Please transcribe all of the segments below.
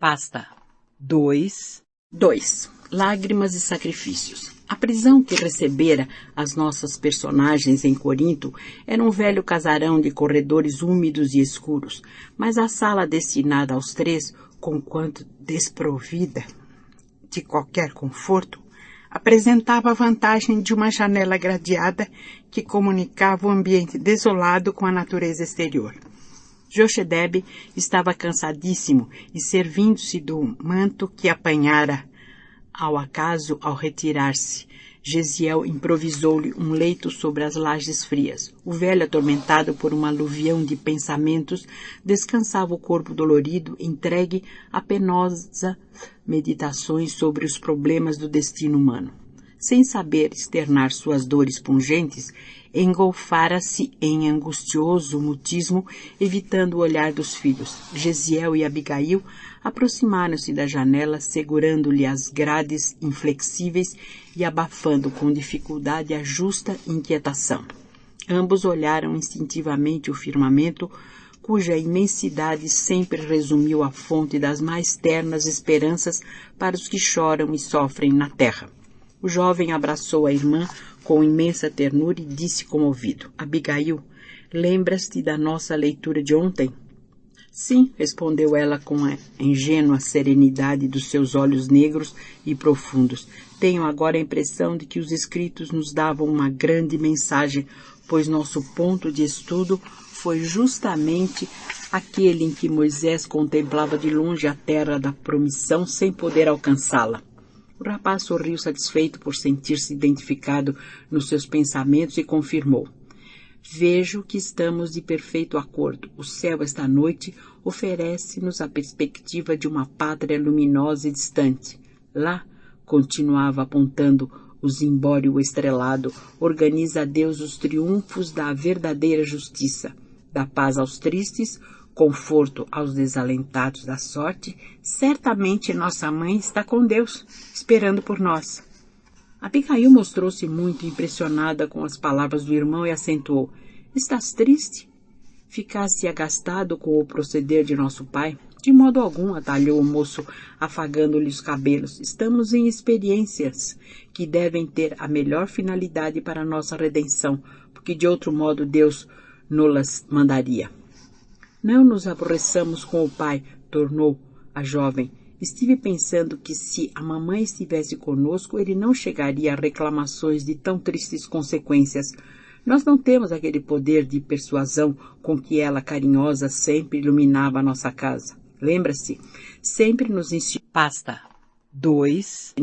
Pasta 2. Lágrimas e sacrifícios. A prisão que recebera as nossas personagens em Corinto era um velho casarão de corredores úmidos e escuros, mas a sala destinada aos três, conquanto desprovida de qualquer conforto, apresentava a vantagem de uma janela gradeada que comunicava o ambiente desolado com a natureza exterior. Jochedeb estava cansadíssimo e, servindo-se do manto que apanhara ao acaso ao retirar-se, Gesiel improvisou-lhe um leito sobre as lajes frias. O velho, atormentado por uma aluvião de pensamentos, descansava o corpo dolorido, entregue a penosas meditações sobre os problemas do destino humano. Sem saber externar suas dores pungentes, engolfara-se em angustioso mutismo, evitando o olhar dos filhos. Gesiel e Abigail aproximaram-se da janela, segurando-lhe as grades inflexíveis e abafando com dificuldade a justa inquietação. Ambos olharam instintivamente o firmamento, cuja imensidade sempre resumiu a fonte das mais ternas esperanças para os que choram e sofrem na terra. O jovem abraçou a irmã com imensa ternura e disse comovido: Abigail, lembras-te da nossa leitura de ontem? Sim, respondeu ela com a ingênua serenidade dos seus olhos negros e profundos. Tenho agora a impressão de que os escritos nos davam uma grande mensagem, pois nosso ponto de estudo foi justamente aquele em que Moisés contemplava de longe a terra da promissão sem poder alcançá-la. O rapaz sorriu satisfeito por sentir-se identificado nos seus pensamentos e confirmou: Vejo que estamos de perfeito acordo. O céu esta noite oferece-nos a perspectiva de uma pátria luminosa e distante. Lá, continuava apontando o zimbório estrelado, organiza Deus os triunfos da verdadeira justiça, dá paz aos tristes, conforto aos desalentados da sorte. Certamente nossa mãe está com Deus, esperando por nós. Abigail mostrou-se muito impressionada com as palavras do irmão e acentuou: Estás triste? Ficaste agastado com o proceder de nosso pai? De modo algum, atalhou o moço, afagando-lhe os cabelos. Estamos em experiências que devem ter a melhor finalidade para a nossa redenção, porque de outro modo Deus nos mandaria. Não nos aborreçamos com o pai, tornou a jovem. Estive pensando que se a mamãe estivesse conosco, ele não chegaria a reclamações de tão tristes consequências. Nós não temos aquele poder de persuasão com que ela, carinhosa, sempre iluminava a nossa casa. Lembra-se? Sempre nos ensinou. Pasta 2.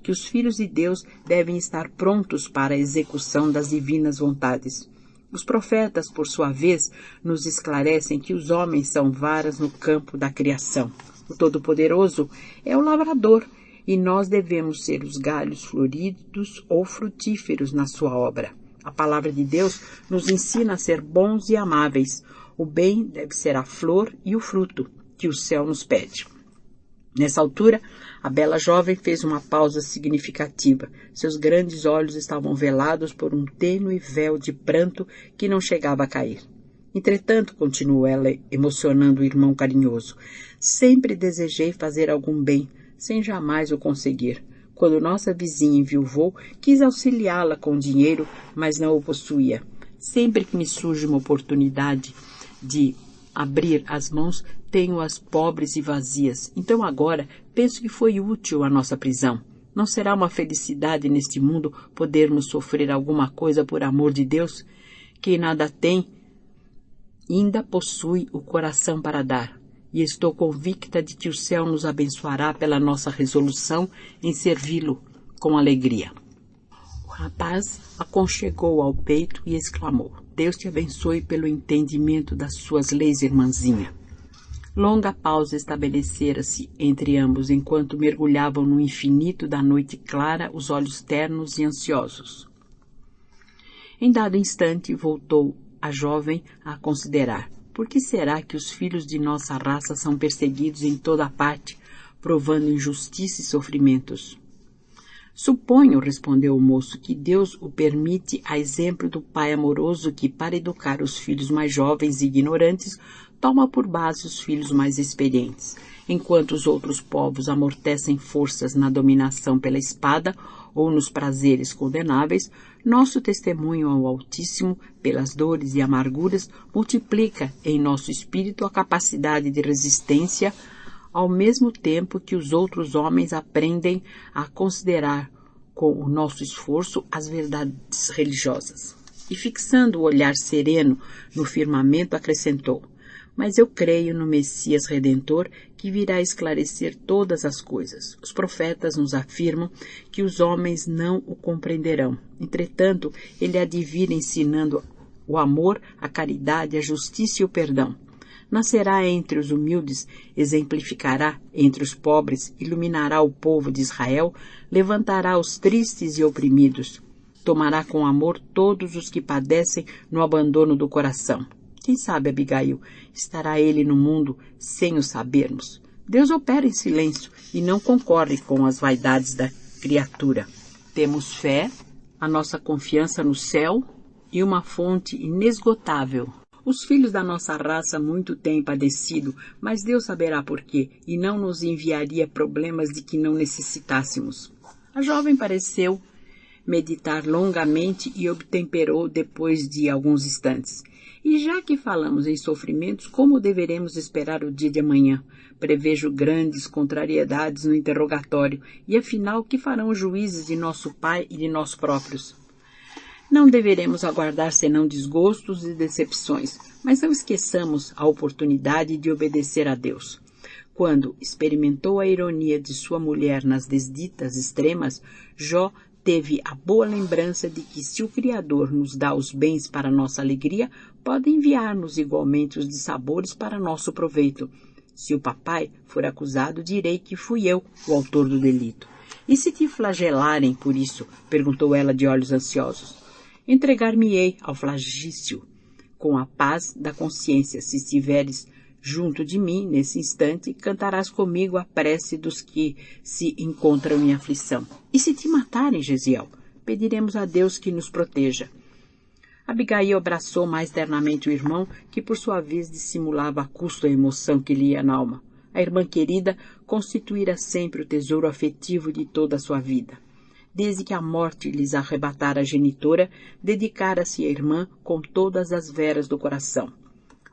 Que os filhos de Deus devem estar prontos para a execução das divinas vontades. Os profetas, por sua vez, nos esclarecem que os homens são varas no campo da criação. O Todo-Poderoso é o lavrador e nós devemos ser os galhos floridos ou frutíferos na sua obra. A palavra de Deus nos ensina a ser bons e amáveis. O bem deve ser a flor e o fruto que o céu nos pede. Nessa altura, a bela jovem fez uma pausa significativa. Seus grandes olhos estavam velados por um tênue véu de pranto que não chegava a cair. Entretanto, continuou ela, emocionando o irmão carinhoso, sempre desejei fazer algum bem, sem jamais o conseguir. Quando nossa vizinha enviuvou, quis auxiliá-la com dinheiro, mas não o possuía. Sempre que me surge uma oportunidade de abrir as mãos, tenho-as pobres e vazias. Então agora penso que foi útil a nossa prisão. Não será uma felicidade neste mundo podermos sofrer alguma coisa por amor de Deus? Quem nada tem, ainda possui o coração para dar. E estou convicta de que o céu nos abençoará pela nossa resolução em servi-lo com alegria. O rapaz aconchegou ao peito e exclamou: Deus te abençoe pelo entendimento das suas leis, irmãzinha. Longa pausa estabelecera-se entre ambos, enquanto mergulhavam no infinito da noite clara os olhos ternos e ansiosos. Em dado instante, voltou a jovem a considerar: por que será que os filhos de nossa raça são perseguidos em toda a parte, provando injustiça e sofrimentos? Suponho, respondeu o moço, que Deus o permite a exemplo do pai amoroso que, para educar os filhos mais jovens e ignorantes, toma por base os filhos mais experientes. Enquanto os outros povos amortecem forças na dominação pela espada ou nos prazeres condenáveis, nosso testemunho ao Altíssimo, pelas dores e amarguras, multiplica em nosso espírito a capacidade de resistência, ao mesmo tempo que os outros homens aprendem a considerar com o nosso esforço as verdades religiosas. E fixando o olhar sereno no firmamento, acrescentou: mas eu creio no Messias Redentor, que virá esclarecer todas as coisas. Os profetas nos afirmam que os homens não o compreenderão. Entretanto, ele há de vir ensinando o amor, a caridade, a justiça e o perdão. Nascerá entre os humildes, exemplificará entre os pobres, iluminará o povo de Israel, levantará os tristes e oprimidos. Tomará com amor todos os que padecem no abandono do coração. Quem sabe, Abigail, estará ele no mundo sem o sabermos? Deus opera em silêncio e não concorre com as vaidades da criatura. Temos fé, a nossa confiança no céu e uma fonte inesgotável. Os filhos da nossa raça muito têm padecido, mas Deus saberá por quê e não nos enviaria problemas de que não necessitássemos. A jovem pareceu meditar longamente e obtemperou depois de alguns instantes. E já que falamos em sofrimentos, como deveremos esperar o dia de amanhã? Prevejo grandes contrariedades no interrogatório, e afinal, que farão os juízes de nosso pai e de nós próprios? Não deveremos aguardar senão desgostos e decepções, mas não esqueçamos a oportunidade de obedecer a Deus. Quando experimentou a ironia de sua mulher nas desditas extremas, Jó teve a boa lembrança de que se o Criador nos dá os bens para nossa alegria, pode enviar-nos igualmente os dissabores para nosso proveito. Se o papai for acusado, direi que fui eu o autor do delito. E se te flagelarem por isso? Perguntou ela de olhos ansiosos. Entregar-me-ei ao flagício, com a paz da consciência. Se estiveres junto de mim, nesse instante, cantarás comigo a prece dos que se encontram em aflição. E se te matarem, Gesiel, pediremos a Deus que nos proteja. Abigail abraçou mais ternamente o irmão, que por sua vez dissimulava a custo a emoção que lhe ia na alma. A irmã querida constituíra sempre o tesouro afetivo de toda a sua vida. Desde que a morte lhes arrebatara a genitora, dedicara-se a irmã com todas as veras do coração.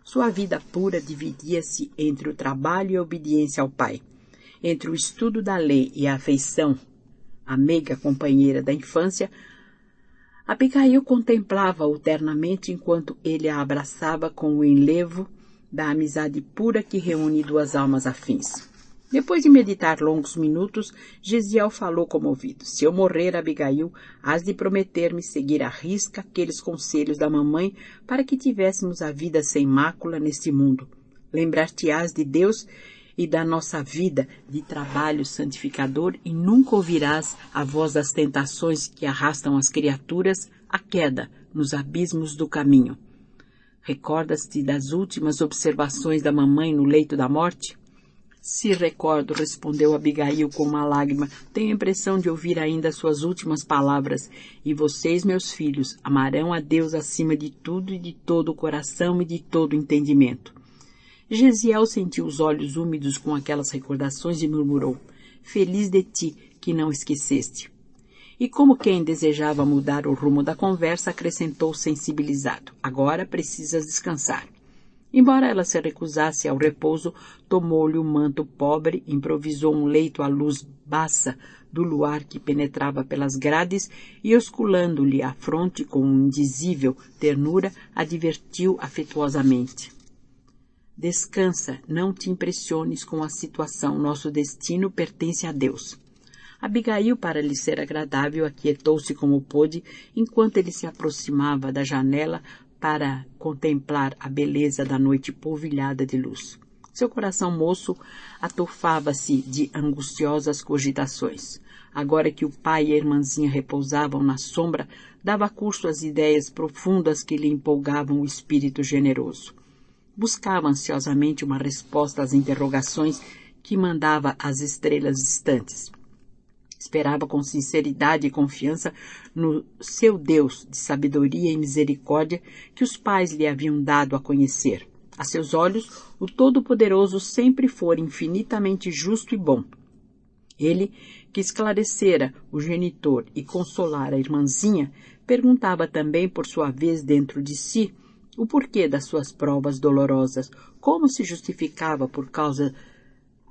Sua vida pura dividia-se entre o trabalho e a obediência ao pai, entre o estudo da lei e a afeição, a meiga companheira da infância. Abigail contemplava-o ternamente enquanto ele a abraçava com o enlevo da amizade pura que reúne duas almas afins. Depois de meditar longos minutos, Gesiel falou comovido. Se eu morrer, Abigail, hás de prometer-me seguir à risca aqueles conselhos da mamãe para que tivéssemos a vida sem mácula neste mundo. Lembrar-te-ás de Deus e da nossa vida de trabalho santificador e nunca ouvirás a voz das tentações que arrastam as criaturas à queda nos abismos do caminho. Recordas-te das últimas observações da mamãe no leito da morte? Se recordo, respondeu Abigail com uma lágrima. Tenho a impressão de ouvir ainda suas últimas palavras. E vocês, meus filhos, amarão a Deus acima de tudo e de todo o coração e de todo o entendimento. Gesiel sentiu os olhos úmidos com aquelas recordações e murmurou: Feliz de ti que não esqueceste. E como quem desejava mudar o rumo da conversa, acrescentou sensibilizado: Agora precisas descansar. Embora ela se recusasse ao repouso, tomou-lhe o manto pobre, improvisou um leito à luz baça do luar que penetrava pelas grades e, osculando-lhe a fronte com indizível ternura, advertiu afetuosamente: Descansa, não te impressiones com a situação, nosso destino pertence a Deus. Abigail, para lhe ser agradável, aquietou-se como pôde, enquanto ele se aproximava da janela para contemplar a beleza da noite polvilhada de luz. Seu coração moço atufava-se de angustiosas cogitações. Agora que o pai e a irmãzinha repousavam na sombra, dava curso às ideias profundas que lhe empolgavam o espírito generoso. Buscava ansiosamente uma resposta às interrogações que mandava às estrelas distantes. Esperava com sinceridade e confiança no seu Deus de sabedoria e misericórdia que os pais lhe haviam dado a conhecer. A seus olhos, o Todo-Poderoso sempre fora infinitamente justo e bom. Ele, que esclarecera o genitor e consolara a irmãzinha, perguntava também, por sua vez, dentro de si, o porquê das suas provas dolorosas, como se justificava por causa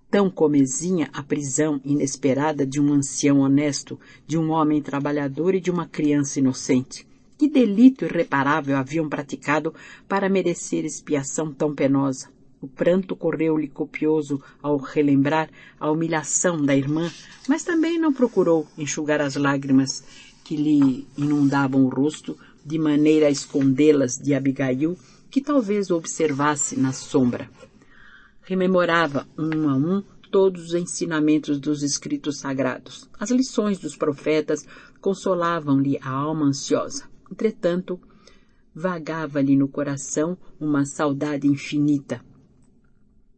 tão comezinha a prisão inesperada de um ancião honesto, de um homem trabalhador e de uma criança inocente. Que delito irreparável haviam praticado para merecer expiação tão penosa? O pranto correu-lhe copioso ao relembrar a humilhação da irmã, mas também não procurou enxugar as lágrimas que lhe inundavam o rosto, de maneira a escondê-las de Abigail, que talvez o observasse na sombra. Rememorava um a um todos os ensinamentos dos escritos sagrados. As lições dos profetas consolavam-lhe a alma ansiosa. Entretanto, vagava-lhe no coração uma saudade infinita.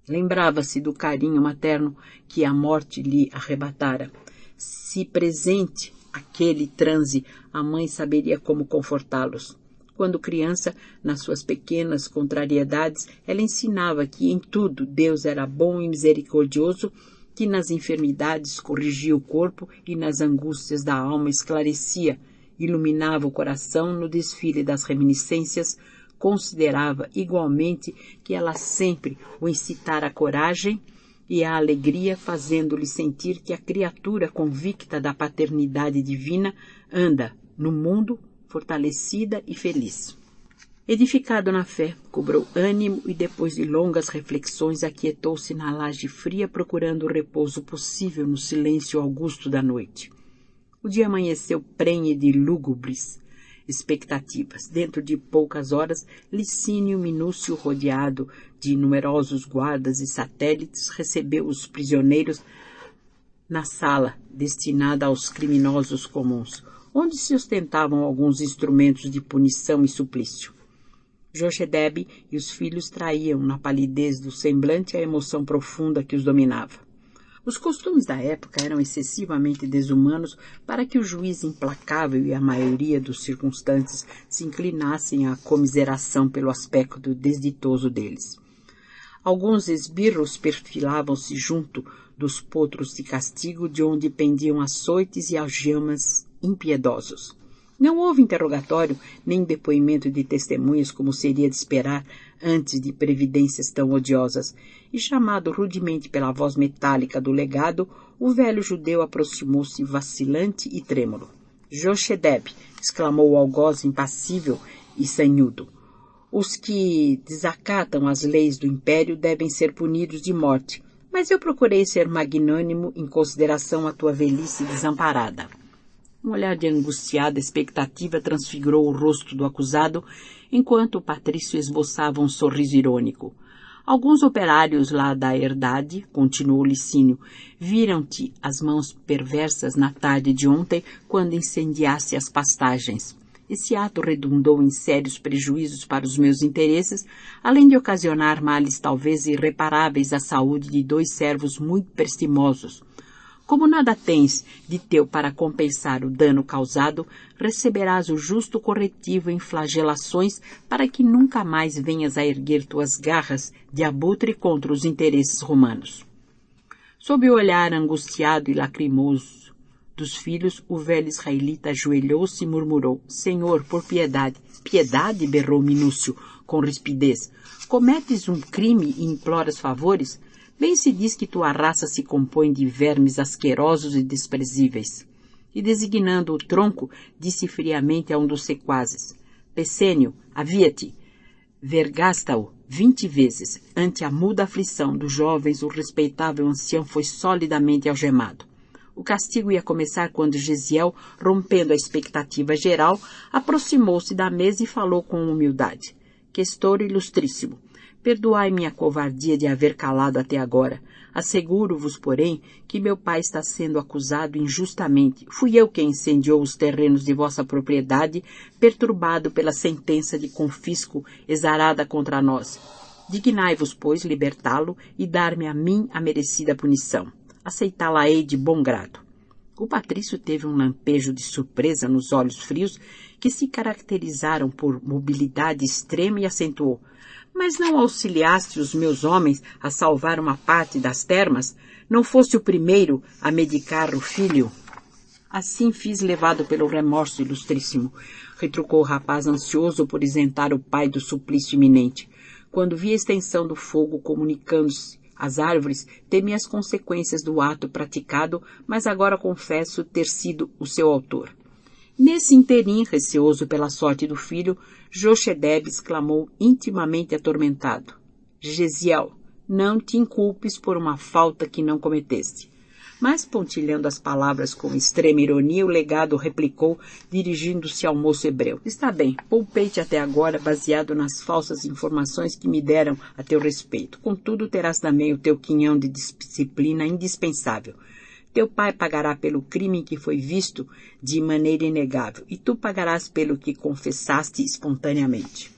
Lembrava-se do carinho materno que a morte lhe arrebatara. Se presente aquele transe, a mãe saberia como confortá-los. Quando criança, nas suas pequenas contrariedades, ela ensinava que em tudo Deus era bom e misericordioso, que nas enfermidades corrigia o corpo e nas angústias da alma esclarecia, iluminava o coração no desfile das reminiscências, considerava igualmente que ela sempre o incitara à coragem e à alegria, fazendo-lhe sentir que a criatura convicta da paternidade divina anda no mundo fortalecida e feliz. Edificado na fé, cobrou ânimo e depois de longas reflexões aquietou-se na laje fria procurando o repouso possível no silêncio augusto da noite. O dia amanheceu prenhe de lúgubres expectativas. Dentro de poucas horas, Licínio Minúcio, rodeado de numerosos guardas e satélites, recebeu os prisioneiros na sala destinada aos criminosos comuns, onde se ostentavam alguns instrumentos de punição e suplício. Jochedebe e os filhos traíam na palidez do semblante a emoção profunda que os dominava. Os costumes da época eram excessivamente desumanos para que o juiz implacável e a maioria dos circunstantes se inclinassem à comiseração pelo aspecto desditoso deles. Alguns esbirros perfilavam-se junto dos potros de castigo, de onde pendiam açoites e algemas impiedosos. Não houve interrogatório nem depoimento de testemunhas como seria de esperar antes de previdências tão odiosas, e chamado rudemente pela voz metálica do legado, o velho judeu aproximou-se vacilante e trêmulo. Jochedebe, exclamou o algoz impassível e sanhudo, os que desacatam as leis do império devem ser punidos de morte, mas eu procurei ser magnânimo em consideração à tua velhice desamparada. Um olhar de angustiada expectativa transfigurou o rosto do acusado, enquanto o patrício esboçava um sorriso irônico. Alguns operários lá da herdade, continuou Licínio, viram-te as mãos perversas na tarde de ontem, quando incendiasse as pastagens. Esse ato redundou em sérios prejuízos para os meus interesses, além de ocasionar males talvez irreparáveis à saúde de 2 servos muito prestimosos. Como nada tens de teu para compensar o dano causado, receberás o justo corretivo em flagelações para que nunca mais venhas a erguer tuas garras de abutre contra os interesses romanos. Sob o olhar angustiado e lacrimoso dos filhos, o velho israelita ajoelhou-se e murmurou: Senhor, por piedade. Piedade? Berrou Minúcio com rispidez. Cometes um crime e imploras favores? Bem se diz que tua raça se compõe de vermes asquerosos e desprezíveis. E designando o tronco, disse friamente a um dos sequazes: Pessênio, havia-te. Vergasta-o 20 vezes. Ante a muda aflição dos jovens, o respeitável ancião foi solidamente algemado. O castigo ia começar quando Gesiel, rompendo a expectativa geral, aproximou-se da mesa e falou com humildade: Questor ilustríssimo, perdoai minha covardia de haver calado até agora. Asseguro-vos, porém, que meu pai está sendo acusado injustamente. Fui eu quem incendiou os terrenos de vossa propriedade, perturbado pela sentença de confisco exarada contra nós. Dignai-vos, pois, libertá-lo e dar-me a mim a merecida punição. Aceitá-la-ei de bom grado. O patrício teve um lampejo de surpresa nos olhos frios que se caracterizaram por mobilidade extrema e acentuou: Mas não auxiliaste os meus homens a salvar uma parte das termas? Não foste o primeiro a medicar o filho? Assim fiz, levado pelo remorso, ilustríssimo, retrucou o rapaz, ansioso por isentar o pai do suplício iminente. Quando vi a extensão do fogo comunicando-se às árvores, temi as consequências do ato praticado, mas agora confesso ter sido o seu autor. Nesse interim, receoso pela sorte do filho, Jochebed exclamou intimamente atormentado: Gesiel, não te inculpes por uma falta que não cometeste. Mas, pontilhando as palavras com extrema ironia, o legado replicou, dirigindo-se ao moço hebreu: Está bem, poupei-te até agora, baseado nas falsas informações que me deram a teu respeito. Contudo, terás também o teu quinhão de disciplina indispensável. Teu pai pagará pelo crime que foi visto de maneira inegável, e tu pagarás pelo que confessaste espontaneamente.